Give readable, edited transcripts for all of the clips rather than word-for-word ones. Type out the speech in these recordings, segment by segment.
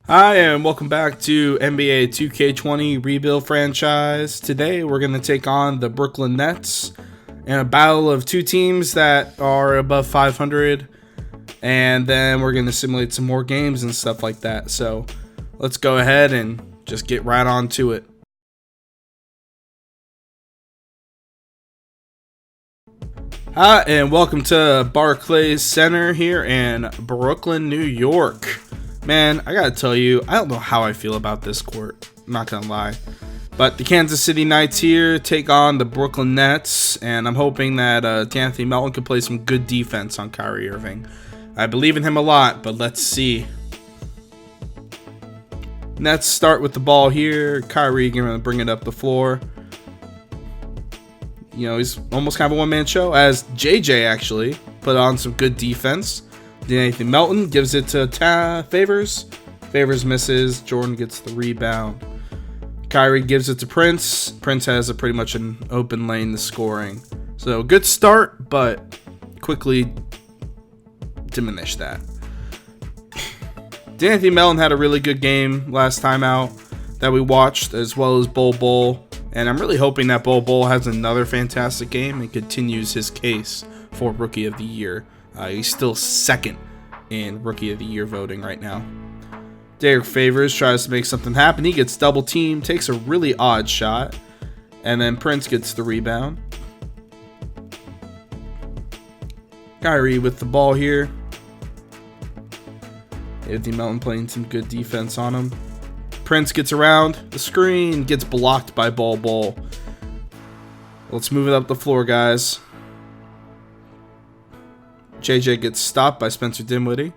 Hi, and welcome back to NBA 2K20 Rebuild Franchise. Today, we're going to take on the Brooklyn Nets in a battle of two teams that are above 500, and then we're going to simulate some more games and stuff like that. So, let's go ahead and just get right on to it. Hi, and welcome to Barclays Center here in Brooklyn, New York. Man, I gotta tell you, I don't know how I feel about this court. I'm not gonna lie. But the Kansas City Knights here take on the Brooklyn Nets, and I'm hoping that Anthony Melton can play some good defense on Kyrie Irving. I believe in him a lot, but let's see. Nets start with the ball here. Kyrie gonna bring it up the floor. You know, he's almost kind of a one-man show, as JJ actually put on some good defense. Anthony Melton gives it to Favors. Favors misses. Jordan gets the rebound. Kyrie gives it to Prince. Prince has pretty much an open lane to scoring. So good start, but quickly diminish that. Anthony Melton had a really good game last time out that we watched, as well as Bol. And I'm really hoping that Bol has another fantastic game and continues his case for Rookie of the Year. He's still second in Rookie of the Year voting right now. Derek Favors tries to make something happen. He gets double teamed, takes a really odd shot, and then Prince gets the rebound. Kyrie with the ball here. Anthony Melton playing some good defense on him. Prince gets around the screen, gets blocked by Bol. Let's move it up the floor, guys. JJ gets stopped by Spencer Dinwiddie.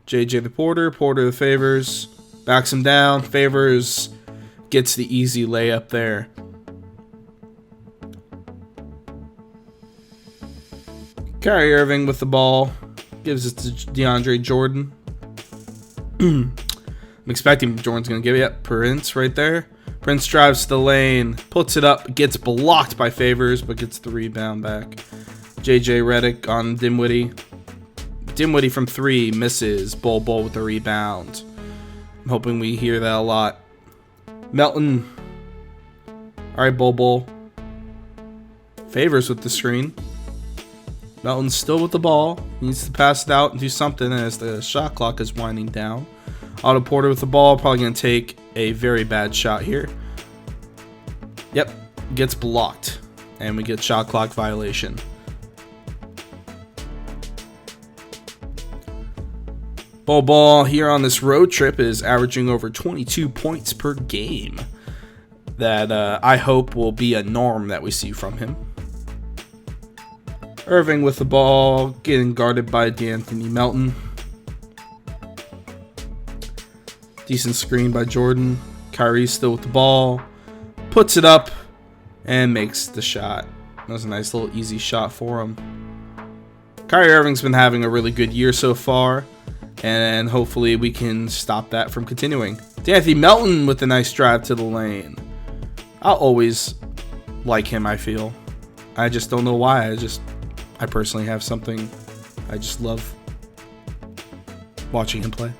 JJ the Porter the Favors, backs him down. Favors gets the easy layup there. Kyrie Irving with the ball, gives it to DeAndre Jordan. I'm expecting Jordan's going to give it. Prince right there. Prince drives to the lane, puts it up, gets blocked by Favors, but gets the rebound back. JJ Redick on Dinwiddie. Dinwiddie from three, misses. Bol with the rebound. I'm hoping we hear that a lot. Melton. Alright, Bol. Favors with the screen. Melton's still with the ball. He needs to pass it out and do something as the shot clock is winding down. Otto Porter with the ball, probably going to take a very bad shot here. Yep, gets blocked, and we get shot clock violation. Bol here on this road trip is averaging over 22 points per game. That I hope will be a norm that we see from him. Irving with the ball, getting guarded by Anthony Melton. Decent screen by Jordan. Kyrie still with the ball. Puts it up and makes the shot. That was a nice little easy shot for him. Kyrie Irving's been having a really good year so far, and hopefully we can stop that from continuing. Anthony Melton with a nice drive to the lane. I'll always like him, I feel. I just don't know why. I personally have something. I just love watching him play.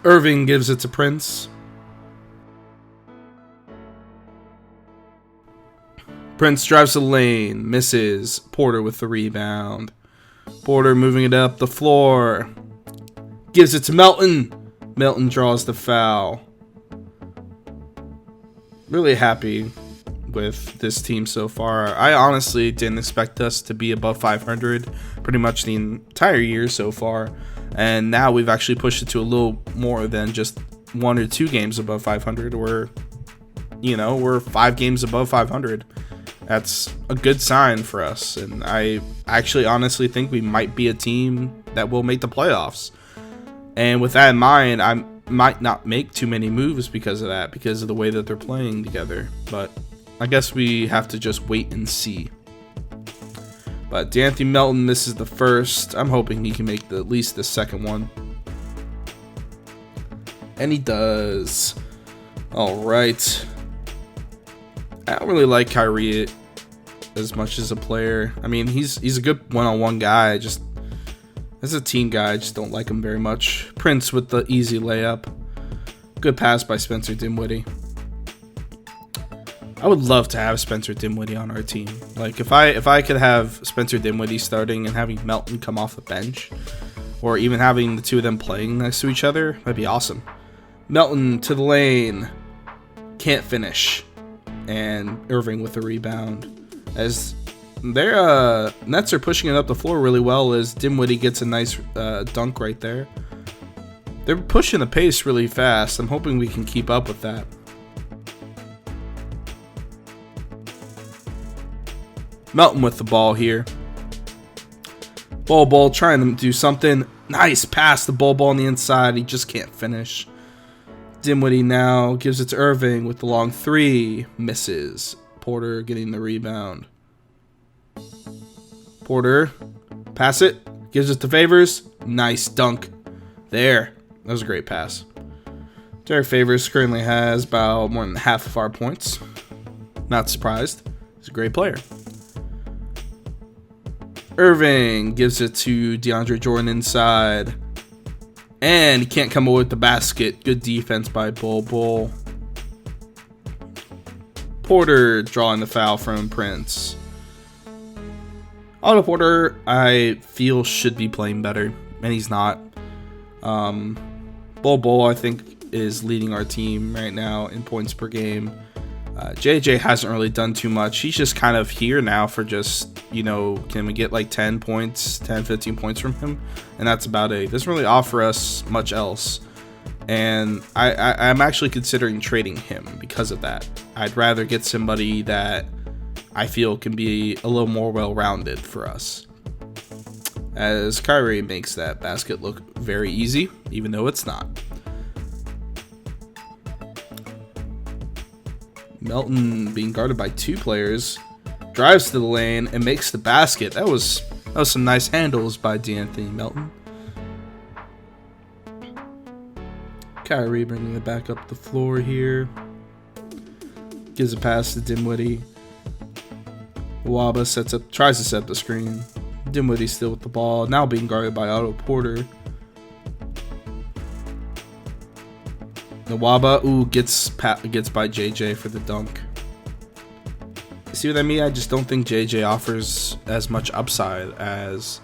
Irving gives it to Prince. Prince drives the lane, misses. Porter with the rebound. Porter moving it up the floor. Gives it to Melton. Melton draws the foul. Really happy with this team so far. I honestly didn't expect us to be above 500 pretty much the entire year so far. And now we've actually pushed it to a little more than just 1 or 2 games above 500. We're 5 games above 500. That's a good sign for us. And I actually honestly think we might be a team that will make the playoffs. And with that in mind, I might not make too many moves because of that, because of the way that they're playing together. But I guess we have to just wait and see. But Anthony Melton misses the first. I'm hoping he can make at least the second one. And he does. All right. I don't really like Kyrie as much as a player. I mean, he's a good one-on-one guy. Just As a team guy, I just don't like him very much. Prince with the easy layup. Good pass by Spencer Dinwiddie. I would love to have Spencer Dinwiddie on our team. Like, if I could have Spencer Dinwiddie starting and having Melton come off the bench, or even having the two of them playing next to each other, that'd be awesome. Melton to the lane. Can't finish. And Irving with the rebound. As their Nets are pushing it up the floor really well, as Dinwiddie gets a nice dunk right there. They're pushing the pace really fast. I'm hoping we can keep up with that. Melton with the ball here. Bol trying to do something. Nice pass to Bol on the inside. He just can't finish. Dinwiddie now gives it to Irving with the long three. Misses. Porter getting the rebound. Porter. Pass it. Gives it to Favors. Nice dunk. There. That was a great pass. Derek Favors currently has about more than half of our points. Not surprised. He's a great player. Irving gives it to DeAndre Jordan inside. And he can't come away with the basket. Good defense by Bol. Porter drawing the foul from Prince. Otto Porter, I feel, should be playing better. And he's not. Bol, I think, is leading our team right now in points per game. JJ hasn't really done too much. He's just kind of here now for just, can we get like 10 points, 10, 15 points from him? And that's about it. He doesn't really offer us much else. And I'm actually considering trading him because of that. I'd rather get somebody that I feel can be a little more well-rounded for us. As Kyrie makes that basket look very easy, even though it's not. Melton being guarded by two players, drives to the lane and makes the basket. That was some nice handles by D'Anthony Melton. Kyrie bringing it back up the floor here. Gives a pass to Dinwiddie. Waba tries to set up the screen. Dinwiddie still with the ball, now being guarded by Otto Porter. Nwaba, gets by JJ for the dunk. See what I mean? I just don't think JJ offers as much upside as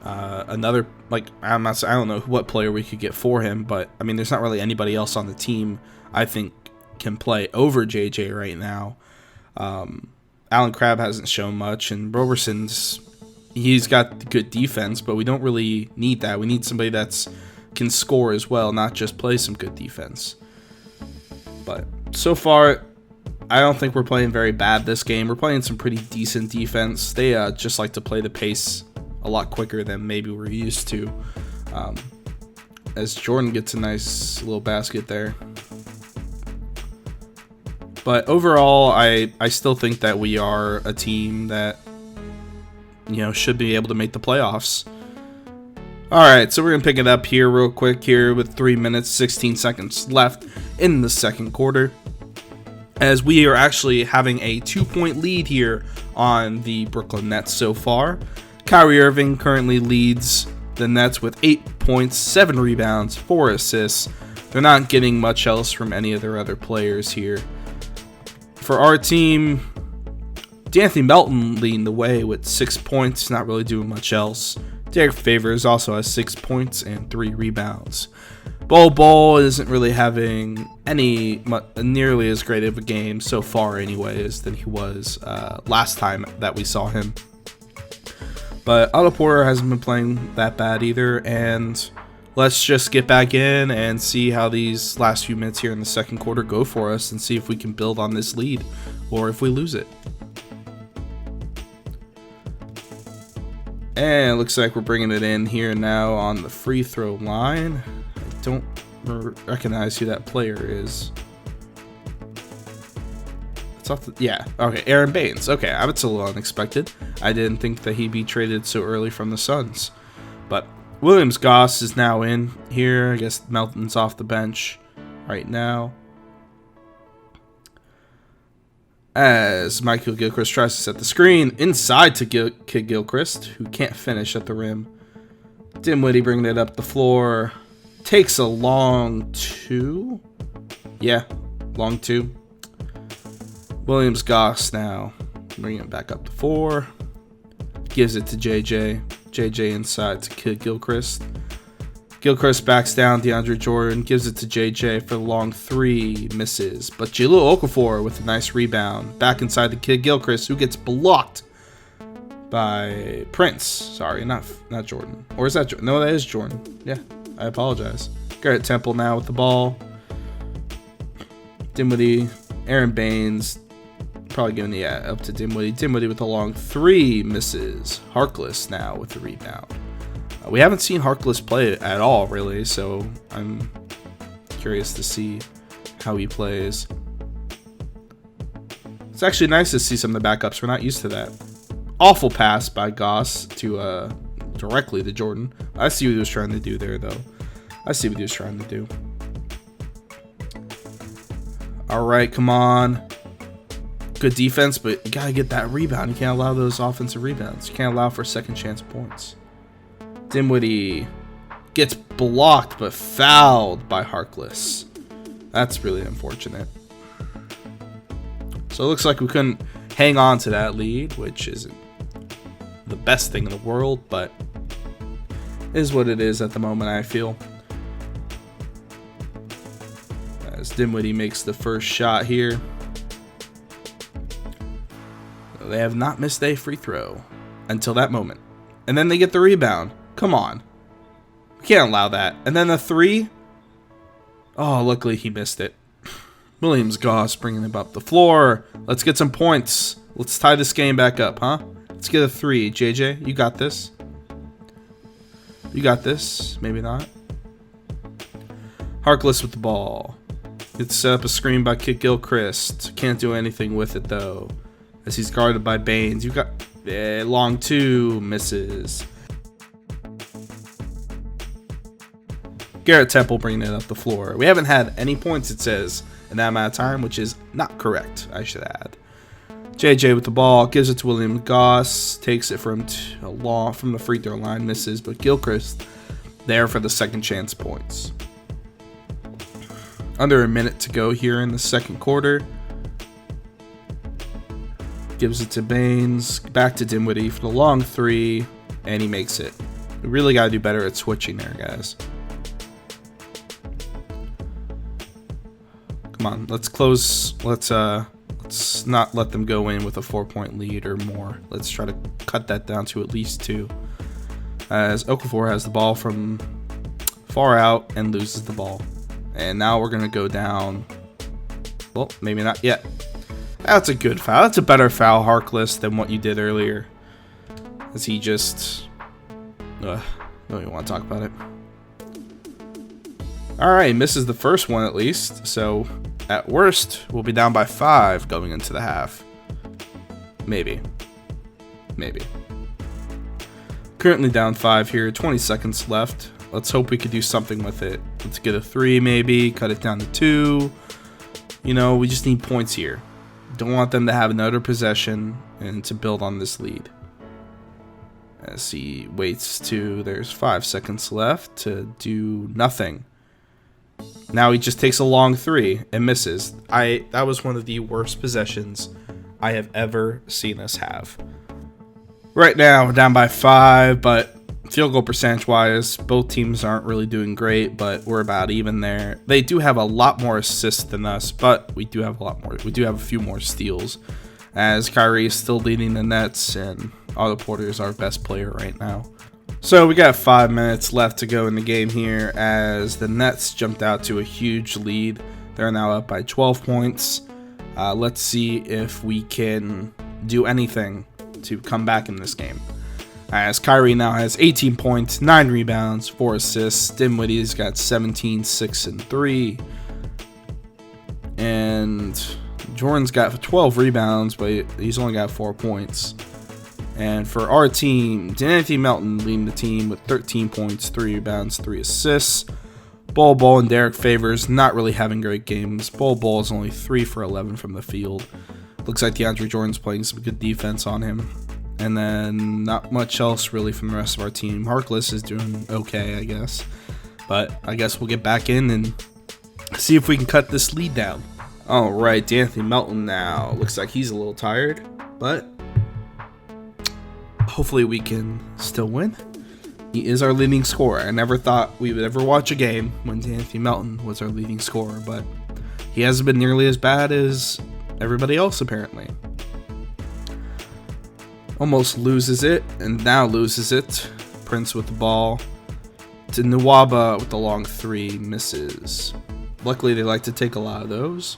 another. Like, I don't know what player we could get for him, but I mean, there's not really anybody else on the team I think can play over JJ right now. Allen Crabbe hasn't shown much, and he's got good defense, but we don't really need that. We need somebody that's can score as well, not just play some good defense. But so far, I don't think we're playing very bad this game. We're playing some pretty decent defense. They just like to play the pace a lot quicker than maybe we're used to. As Jordan gets a nice little basket there. But overall, I still think that we are a team that should be able to make the playoffs. Alright, so we're going to pick it up here real quick here with 3 minutes, 16 seconds left in the second quarter. As we are actually having a 2-point lead here on the Brooklyn Nets so far. Kyrie Irving currently leads the Nets with 8 points, 7 rebounds, 4 assists. They're not getting much else from any of their other players here. For our team, D'Anthony Melton leading the way with 6 points, not really doing much else. Derek Favors also has 6 points and 3 rebounds. Bol isn't really having nearly as great of a game so far anyways than he was last time that we saw him. But Otto Porter hasn't been playing that bad either, and let's just get back in and see how these last few minutes here in the second quarter go for us and see if we can build on this lead or if we lose it. And it looks like we're bringing it in here now on the free throw line. I don't recognize who that player is. It's off okay, Aaron Baines. Okay, that's a little unexpected. I didn't think that he'd be traded so early from the Suns. But Williams Goss is now in here. I guess Melton's off the bench right now. As Michael Gilchrist tries to set the screen inside to Kid Gilchrist, who can't finish at the rim. Dinwiddie bringing it up the floor. Takes a long two. Yeah, long two. Williams Goss now. Bringing it back up to 4. Gives it to JJ. JJ inside to Kid Gilchrist. Gilchrist backs down. DeAndre Jordan gives it to JJ for the long 3. Misses. But Jahlil Okafor with a nice rebound. Back inside the Kid Gilchrist, who gets blocked by Prince. Sorry, not Jordan. Or is that Jordan? No, that is Jordan. Yeah, I apologize. Garrett Temple now with the ball. Dinwiddie. Aaron Baines. Probably giving the up to Dinwiddie. Dinwiddie with a long 3. Misses. Harkless now with the rebound. We haven't seen Harkless play at all, really, so I'm curious to see how he plays. It's actually nice to see some of the backups. We're not used to that. Awful pass by Goss to directly to Jordan. I see what he was trying to do there, though. I see what he was trying to do. All right, come on. Good defense, but you gotta get that rebound. You can't allow those offensive rebounds. You can't allow for second chance points. Dinwiddie gets blocked but fouled by Harkless. That's really unfortunate. So it looks like we couldn't hang on to that lead, which isn't the best thing in the world, but is what it is at the moment, I feel. As Dinwiddie makes the first shot here. They have not missed a free throw until that moment. And then they get the rebound. Come on. We can't allow that. And then the 3. Oh, luckily he missed it. Williams Goss bringing him up the floor. Let's get some points. Let's tie this game back up, huh? Let's get a 3. JJ, you got this. You got this. Maybe not. Harkless with the ball. Gets set up a screen by Kid Gilchrist. Can't do anything with it, though, as he's guarded by Baines. You got long 2. Misses. Garrett Temple bringing it up the floor. We haven't had any points, it says, in that amount of time, which is not correct, I should add. JJ with the ball, gives it to William Goss, takes it from the free throw line, misses, but Gilchrist there for the second chance points. Under a minute to go here in the second quarter. Gives it to Baines, back to Dinwiddie for the long 3, and he makes it. We really got to do better at switching there, guys. Come on, let's close. Let's not let them go in with a 4-point lead or more. Let's try to cut that down to at least 2. As Okafor has the ball from far out and loses the ball. And now we're going to go down. Well, maybe not yet. That's a good foul. That's a better foul, Harkless, than what you did earlier. As he just... don't even want to talk about it. Alright, misses the first one at least. So, at worst, we'll be down by 5 going into the half. Maybe. Maybe. Currently down 5 here. 20 seconds left. Let's hope we could do something with it. Let's get a 3 maybe. Cut it down to 2. You know, we just need points here. Don't want them to have another possession and to build on this lead. As he waits to, there's 5 seconds left to do nothing. Now he just takes a long 3 and misses. That was one of the worst possessions I have ever seen us have. Right now, we're down by 5, but field goal percentage wise, both teams aren't really doing great, but we're about even there. They do have a lot more assists than us, but we do have a lot more. We do have a few more steals, as Kyrie is still leading the Nets, and Otto Porter is our best player right now. So we got 5 minutes left to go in the game here, as the Nets jumped out to a huge lead. They're now up by 12 points. Let's see if we can do anything to come back in this game. As Kyrie now has 18 points, 9 rebounds, 4 assists. Dinwiddie's got 17, 6, and 3. And Jordan's got 12 rebounds, but he's only got 4 points. And for our team, Anthony Melton leading the team with 13 points, 3 rebounds, 3 assists. Bol and Derek Favors not really having great games. Bol is only 3 for 11 from the field. Looks like DeAndre Jordan's playing some good defense on him. And then not much else really from the rest of our team. Harkless is doing okay, I guess. But I guess we'll get back in and see if we can cut this lead down. All right, D'Anthony Melton now. Looks like he's a little tired, but hopefully we can still win. He is our leading scorer. I never thought we would ever watch a game when D'Anthony Melton was our leading scorer, but he hasn't been nearly as bad as everybody else, apparently. Almost loses it, and now loses it. Prince with the ball to Nwaba with the long three, misses. Luckily, they like to take a lot of those.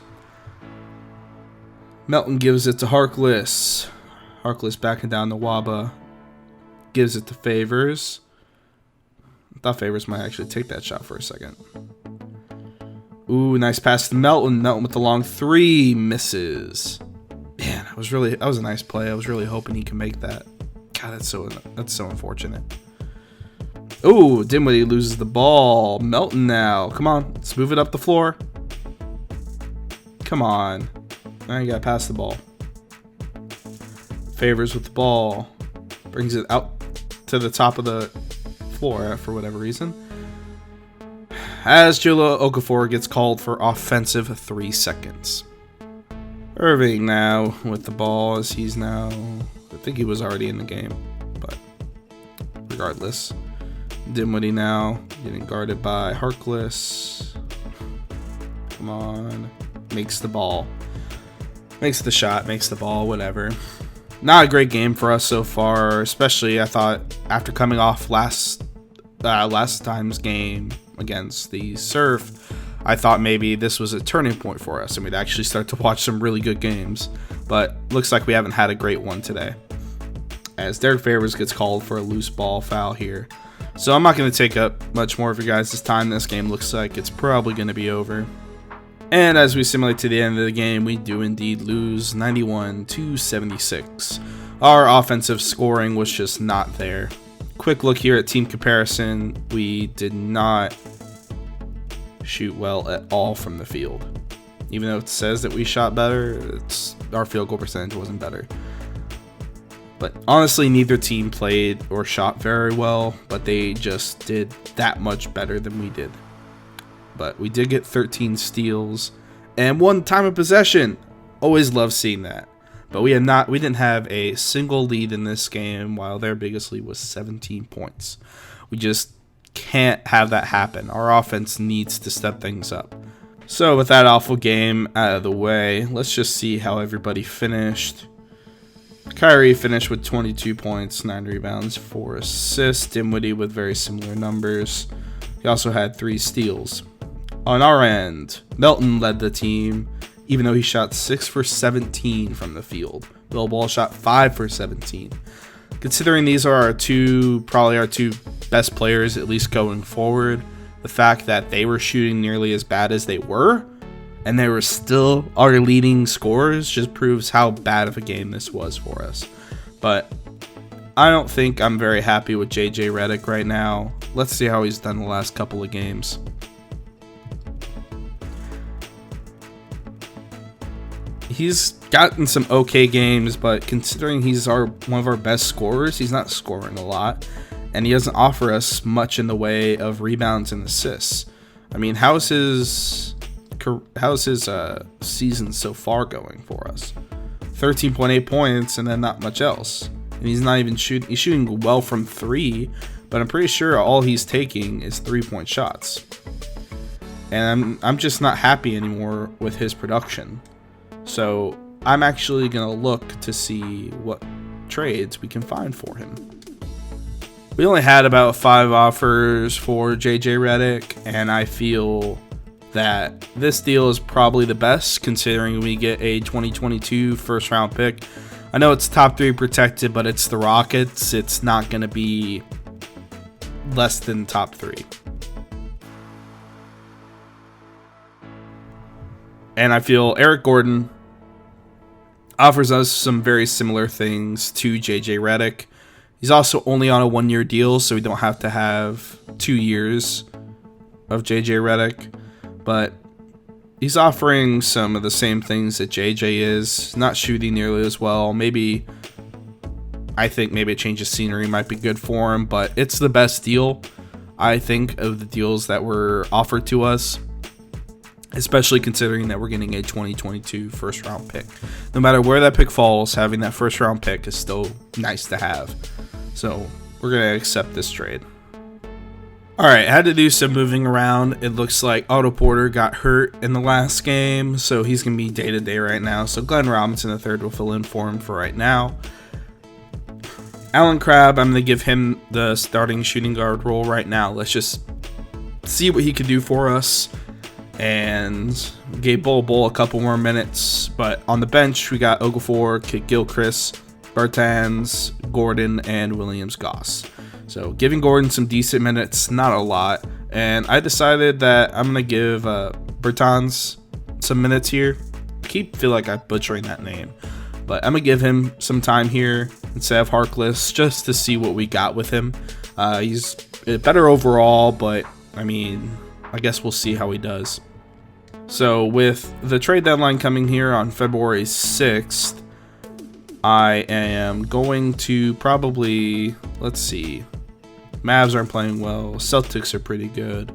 Melton gives it to Harkless. Harkless backing down Nwaba. Gives it to Favors. I thought Favors might actually take that shot for a second. Ooh, nice pass to Melton. Melton with the long three, misses. Man, that was a nice play. I was really hoping he could make that. God, that's so unfortunate. Ooh, Dinwiddie loses the ball. Melton now. Come on, let's move it up the floor. Come on. Now you gotta pass the ball. Favors with the ball. Brings it out to the top of the floor for whatever reason. As Jahlil Okafor gets called for offensive 3 seconds. Irving now with the ball as he's now... I think he was already in the game, but regardless. Dinwiddie now getting guarded by Harkless. Come on. Makes the ball. Makes the shot, makes the ball, whatever. Not a great game for us so far, especially I thought after coming off last time's game against the Surf, I thought maybe this was a turning point for us and we'd actually start to watch some really good games. But looks like we haven't had a great one today, as Derek Favors gets called for a loose ball foul here. So I'm not going to take up much more of your guys' time. This game looks like it's probably going to be over. And as we simulate to the end of the game, we do indeed lose 91-76. Our offensive scoring was just not there. Quick look here at team comparison. We did not shoot well at all from the field. Even though it says that we shot better, our field goal percentage wasn't better. But honestly, neither team played or shot very well, but they just did that much better than we did. But we did get 13 steals and 1 time of possession. Always love seeing that. But we didn't have a single lead in this game, while their biggest lead was 17 points. We just can't have that happen. Our offense needs to step things up. So with that awful game out of the way, let's just see how everybody finished. Kyrie finished with 22 points, 9 rebounds, 4 assists. Dinwiddie with very similar numbers. He also had 3 steals. On our end, Melton led the team, even though he shot 6 for 17 from the field. Bill Ball shot 5 for 17. Considering these are probably our two best players, at least going forward, the fact that they were shooting nearly as bad as they were, and they were still our leading scorers, just proves how bad of a game this was for us. But I don't think I'm very happy with JJ Redick right now. Let's see how he's done the last couple of games. He's gotten some okay games, but considering he's one of our best scorers, he's not scoring a lot, and he doesn't offer us much in the way of rebounds and assists. I mean, how's his season so far going for us? 13.8 points and then not much else. And he's not even shooting. He's shooting well from 3, but I'm pretty sure all he's taking is 3-point shots. And I'm just not happy anymore with his production. So I'm actually going to look to see what trades we can find for him. We only had about 5 offers for JJ Redick, and I feel that this deal is probably the best considering we get a 2022 first round pick. I know it's top 3 protected, but it's the Rockets. It's not going to be less than top 3. And I feel Eric Gordon offers us some very similar things to JJ Redick. He's also only on a 1-year deal, so we don't have to have 2 years of JJ Redick. But he's offering some of the same things that JJ is. Not shooting nearly as well. Maybe I think maybe a change of scenery might be good for him, but it's the best deal, I think, of the deals that were offered to us, especially considering that we're getting a 2022 first round pick. No matter where that pick falls, having that first round pick is still nice to have. So we're going to accept this trade. All right, I had to do some moving around. It looks like Otto Porter got hurt in the last game, so he's going to be day-to-day right now. So Glenn Robinson III will fill in for him for right now. Alan Crabb, I'm going to give him the starting shooting guard role right now. Let's just see what he can do for us. And gave Bol a couple more minutes. But on the bench, we got Okafor, Gilchrist, Bertans, Gordon, and Williams-Goss. So giving Gordon some decent minutes, not a lot. And I decided that I'm going to give Bertans some minutes here. I feel like I'm butchering that name. But I'm going to give him some time here instead of Harkless just to see what we got with him. He's better overall, but I mean, I guess we'll see how he does. So with the trade deadline coming here on February 6th, I am going to probably, let's see. Mavs aren't playing well. Celtics are pretty good.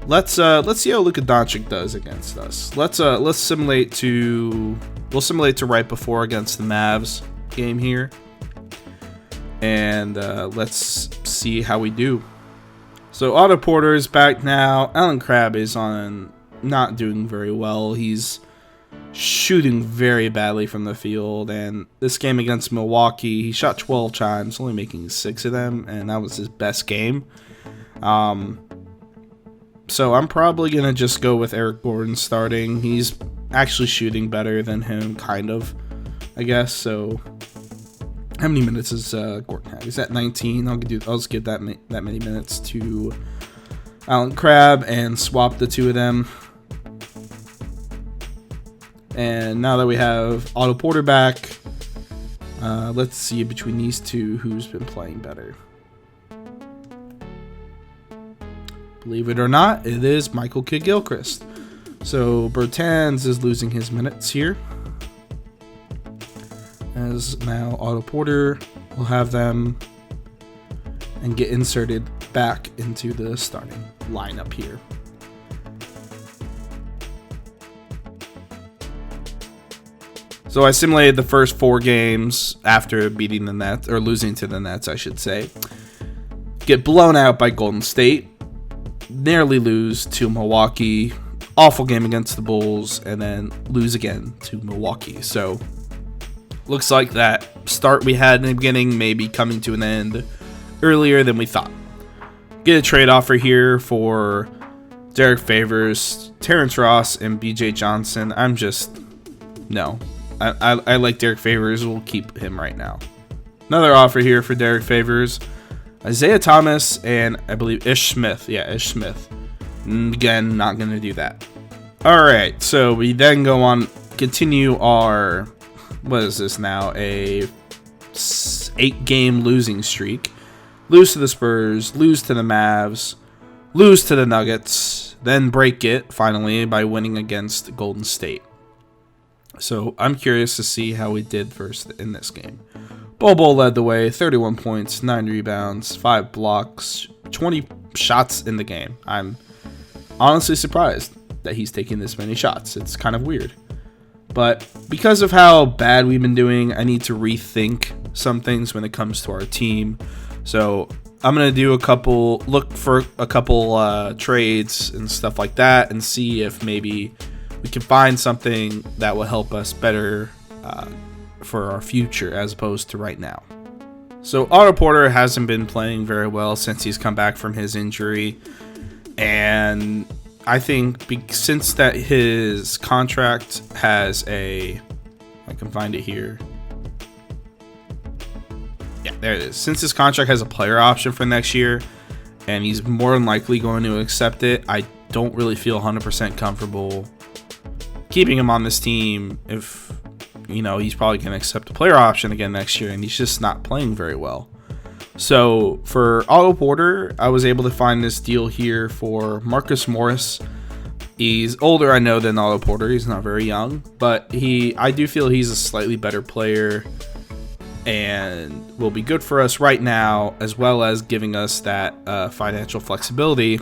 Let's see how Luka Doncic does against us. Let's simulate to right before against the Mavs game here, and let's see how we do. So Otto Porter is back now. Alan Crabb is not doing very well. He's shooting very badly from the field, and this game against Milwaukee, he shot 12 times, only making 6 of them, and that was his best game. So I'm probably going to just go with Eric Gordon starting. He's actually shooting better than him, kind of, I guess. So how many minutes is Gordon have? He's at 19. I'll just give that many minutes to Alan Crabb and swap the two of them. And now that we have Otto Porter back, let's see between these two who's been playing better. Believe it or not, it is Michael Kidd-Gilchrist. So Bertans is losing his minutes here, as now Otto Porter will have them and get inserted back into the starting lineup here. So I simulated the first 4 games after beating the Nets, or losing to the Nets, I should say. Get blown out by Golden State. Nearly lose to Milwaukee. Awful game against the Bulls. And then lose again to Milwaukee. So looks like that start we had in the beginning may be coming to an end earlier than we thought. Get a trade offer here for Derek Favors, Terrence Ross, and BJ Johnson. No. I like Derek Favors. We'll keep him right now. Another offer here for Derek Favors. Isaiah Thomas and I believe Ish Smith. Yeah, Ish Smith. Again, not going to do that. All right, so we then go on, continue our, what is this now? A 8-game losing streak. Lose to the Spurs, lose to the Mavs, lose to the Nuggets, then break it finally by winning against Golden State. So I'm curious to see how we did first in this game. Bol led the way, 31 points, 9 rebounds, 5 blocks, 20 shots in the game. I'm honestly surprised that he's taking this many shots. It's kind of weird. But because of how bad we've been doing, I need to rethink some things when it comes to our team. So I'm going to do look for a couple trades and stuff like that and see if maybe we can find something that will help us better for our future as opposed to right now. So Otto Porter hasn't been playing very well since he's come back from his injury. And I think since that his contract has I can find it here. Yeah, there it is. Since his contract has a player option for next year, and he's more than likely going to accept it, I don't really feel 100% comfortable keeping him on this team if, he's probably going to accept a player option again next year, and he's just not playing very well. So for Otto Porter, I was able to find this deal here for Marcus Morris. He's older, I know, than Otto Porter. He's not very young, but I do feel he's a slightly better player and will be good for us right now, as well as giving us that financial flexibility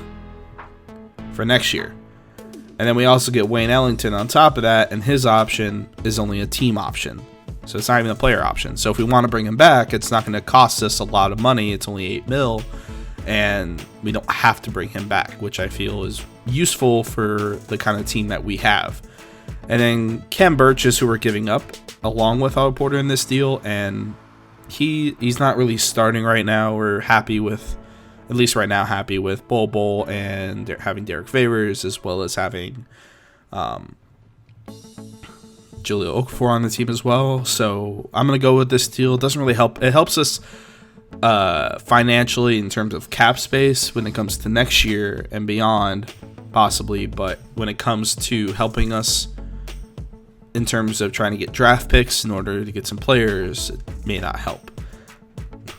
for next year. And then we also get Wayne Ellington on top of that, and his option is only a team option. So it's not even a player option. So if we want to bring him back, it's not going to cost us a lot of money. It's only $8 million, and we don't have to bring him back, which I feel is useful for the kind of team that we have. And then Kem Burgess, who we're giving up along with Otto Porter in this deal, and he's not really starting right now. We're happy with, at least right now, happy with Bol and having Derek Favors, as well as having Julio Okafor on the team as well. So I'm going to go with this deal. It doesn't really help. It helps us financially in terms of cap space when it comes to next year and beyond, possibly. But when it comes to helping us in terms of trying to get draft picks in order to get some players, it may not help.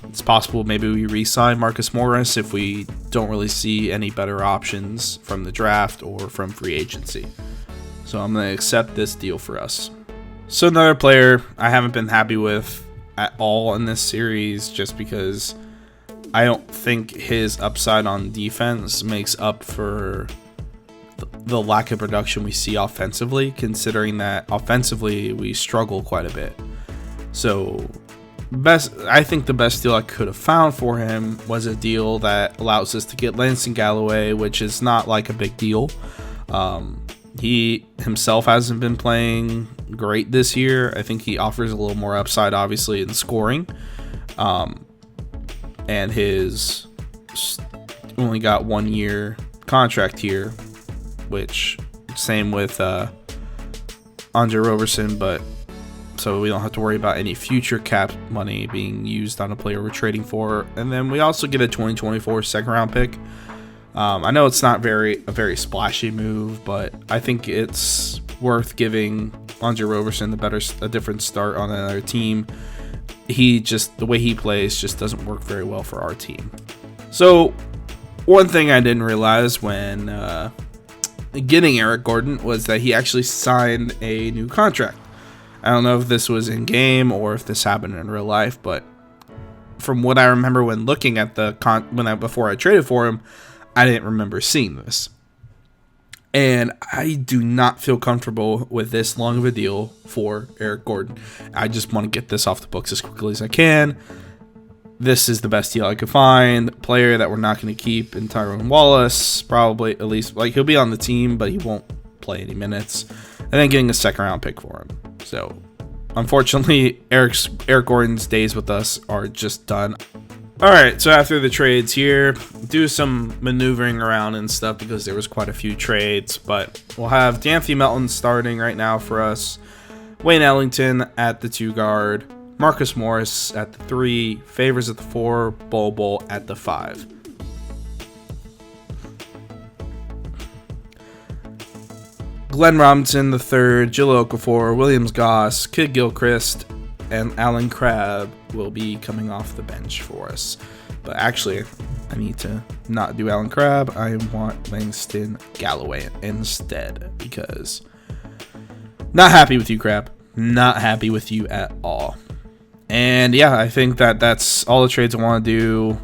It's possible maybe we re-sign Marcus Morris if we don't really see any better options from the draft or from free agency. So I'm going to accept this deal for us. So another player I haven't been happy with at all in this series, just because I don't think his upside on defense makes up for the lack of production we see offensively, considering that offensively we struggle quite a bit. So I think the best deal I could have found for him was a deal that allows us to get Lansing Galloway, which is not like a big deal. He himself hasn't been playing great this year. I think he offers a little more upside, obviously, in scoring. And his only got 1 year contract here, which same with Andre Roberson, but so we don't have to worry about any future cap money being used on a player we're trading for. And then we also get a 2024 second round pick. I know it's not a very splashy move, but I think it's worth giving Andre Roberson a different start on another team. The way he plays just doesn't work very well for our team. So one thing I didn't realize when getting Eric Gordon was that he actually signed a new contract. I don't know if this was in game or if this happened in real life, but from what I remember when looking at before I traded for him, I didn't remember seeing this. And I do not feel comfortable with this long of a deal for Eric Gordon. I just want to get this off the books as quickly as I can. This is the best deal I could find. Player that we're not going to keep in Tyrone Wallace, probably, at least, like, he'll be on the team, but he won't play any minutes. And then getting a second round pick for him. So unfortunately, Eric Gordon's days with us are just done. Alright, so after the trades here, do some maneuvering around and stuff because there was quite a few trades, but we'll have D'Anthony Melton starting right now for us, Wayne Ellington at the 2 guard, Marcus Morris at the 3, Favors at the 4, Bol at the 5. Glenn Robinson the 3rd, Julio Okafor, Williams Goss, Kid Gilchrist, and Alan Crabb will be coming off the bench for us. But actually, I need to not do Alan Crabb. I want Langston Galloway instead, because not happy with you, Crabb. Not happy with you at all. And yeah, I think that's all the trades I want to do.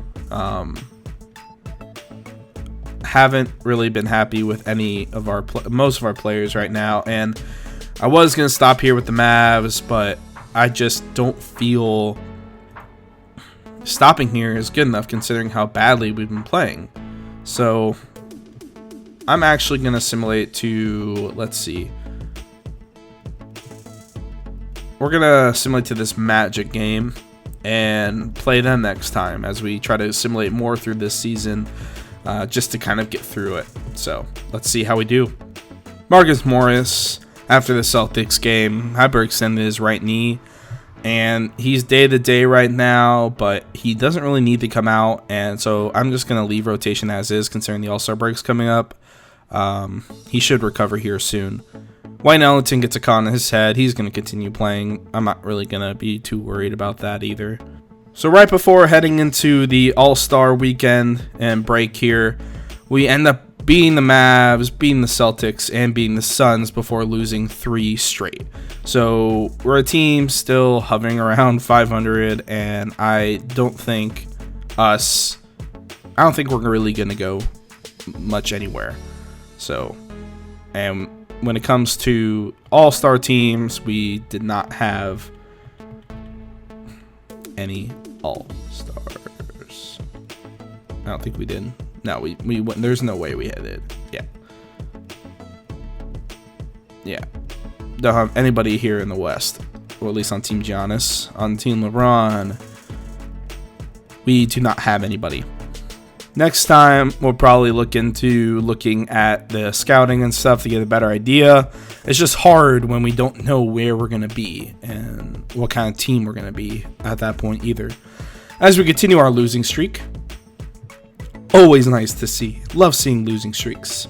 Haven't really been happy with any of most of our players right now. And I was going to stop here with the Mavs, but I just don't feel stopping here is good enough considering how badly we've been playing. So I'm actually going to simulate to, let's see. We're going to simulate to this Magic game and play them next time as we try to simulate more through this season, just to kind of get through it. So let's see how we do. Marcus Morris, after the Celtics game, hyperextended his right knee, and he's day-to-day right now, but he doesn't really need to come out, and so I'm just going to leave rotation as is, considering the All-Star break's coming up. He should recover here soon. Wayne Ellington gets a con in his head. He's going to continue playing. I'm not really going to be too worried about that either. So right before heading into the All-Star weekend and break here, we end up beating the Mavs, beating the Celtics, and beating the Suns before losing 3 straight. So we're a team still hovering around 500, and I don't think we're really going to go much anywhere. So, and when it comes to all-star teams, we did not have any all-stars. I don't think we did. No, we there's no way we had it. Yeah. Don't have anybody here in the West, or at least on Team Giannis. On Team LeBron, we do not have anybody. Next time, we'll probably looking at the scouting and stuff to get a better idea. It's just hard when we don't know where we're going to be and what kind of team we're going to be at that point either. As we continue our losing streak, always nice to see. Love seeing losing streaks.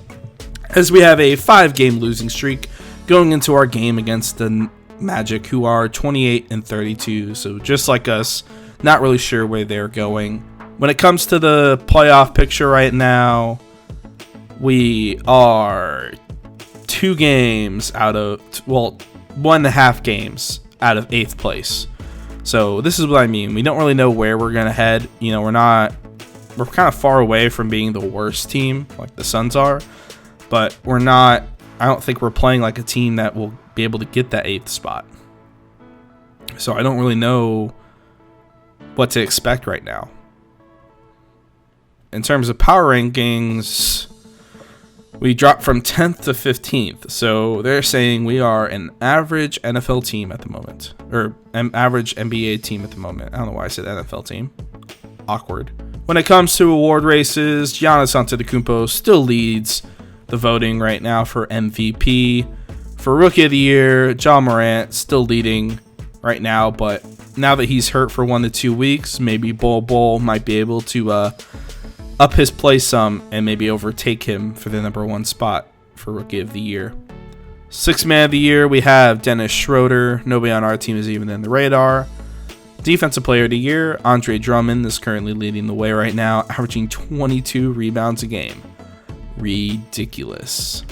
As we have a 5-game losing streak going into our game against the Magic, who are 28-32. So just like us, not really sure where they're going. When it comes to the playoff picture right now, we are 2 games out of, 1.5 games out of 8th place. So this is what I mean. We don't really know where we're going to head. You know, we're kind of far away from being the worst team like the Suns are, but I don't think we're playing like a team that will be able to get that 8th spot. So I don't really know what to expect right now. In terms of power rankings, we dropped from 10th to 15th. So they're saying we are an average NFL team at the moment, or an average NBA team at the moment. I don't know why I said NFL team. Awkward. When it comes to award races, Giannis Antetokounmpo still leads the voting right now for MVP. For Rookie of the Year, Ja Morant still leading right now, but now that he's hurt for 1 to 2 weeks, maybe Bol might be able to up his play some and maybe overtake him for the number 1 spot for Rookie of the Year. 6th Man of the Year, we have Dennis Schroeder. Nobody on our team is even in the radar. Defensive Player of the Year, Andre Drummond is currently leading the way right now, averaging 22 rebounds a game. Ridiculous.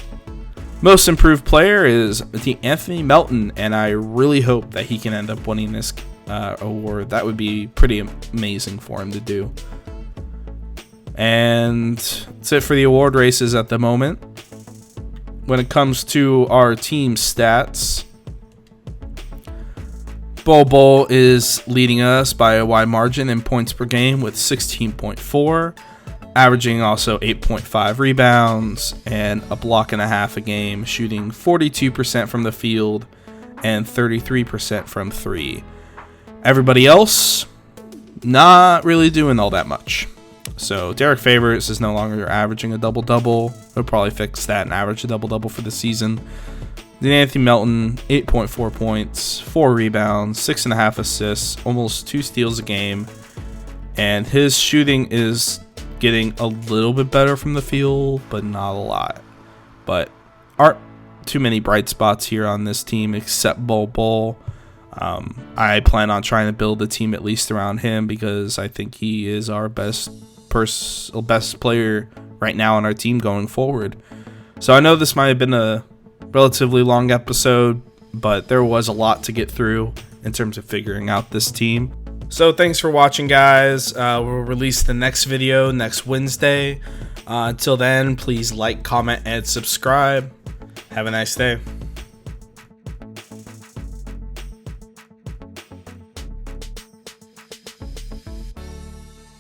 Most Improved Player is Anthony Melton, and I really hope that he can end up winning this award. That would be pretty amazing for him to do. And that's it for the award races at the moment. When it comes to our team stats, Bol is leading us by a wide margin in points per game with 16.4, averaging also 8.5 rebounds and a block and a half a game, shooting 42% from the field and 33% from 3. Everybody else, not really doing all that much. So Derek Favors is no longer averaging a double-double. He'll probably fix that and average a double-double for the season. Then Anthony Melton, 8.4 points, 4 rebounds, 6.5 assists, almost 2 steals a game. And his shooting is getting a little bit better from the field, but not a lot. But aren't too many bright spots here on this team except Bol. I plan on trying to build a team at least around him because I think he is our best player right now on our team going forward. So I know this might have been a relatively long episode, but there was a lot to get through in terms of figuring out this team. So thanks for watching, guys. We'll release the next video next Wednesday. Until then, please like, comment, and subscribe. Have a nice day.